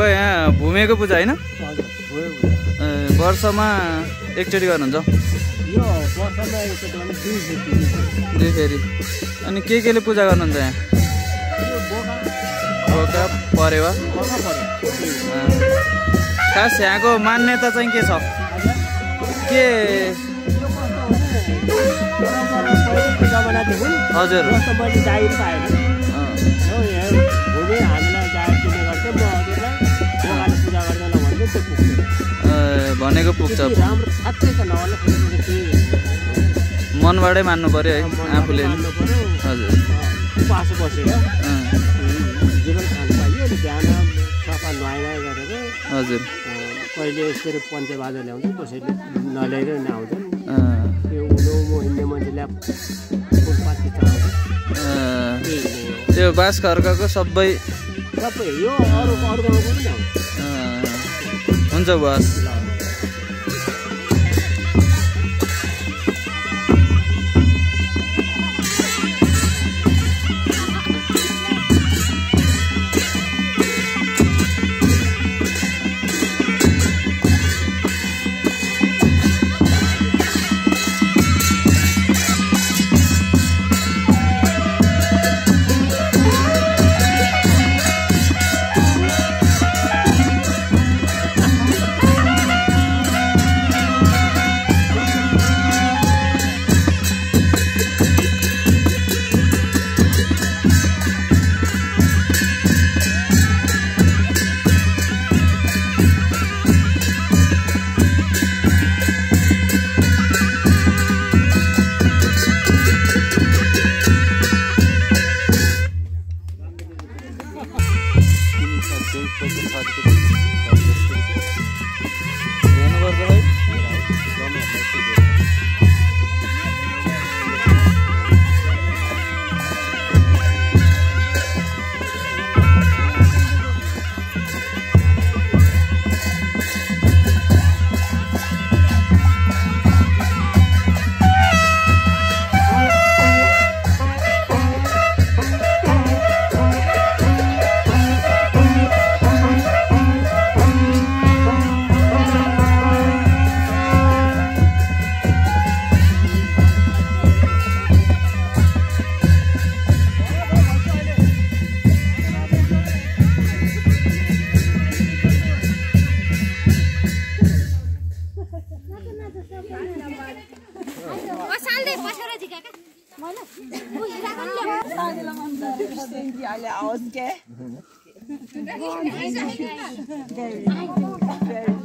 यहाँ भूमिको पूजा हैन? वर्षमा एकचोटि गर्नुहुन्छ? यो वर्षमा एकचोटि भने दुई फेरि। अनि केले पूजा गर्नुहुन्छ यहाँ? बोका परेवा। खास यहाँको मान्यता चाहिँ के छ? के हजुर भनेको पुग्छ। मनबाटै मान्नु पर्यो है आफूले। हजुर हजुर कहिले यसरी पञ्चबाजा ल्याउँछ, कसैले नल्याएर आउँछन्। त्यो उलो हिँड्ने मान्छेले फुलपाती चढाउँछ। त्यो बाँस खर्काको सबै यो अरूको पनि आउँछ। हुन्छ बस। Very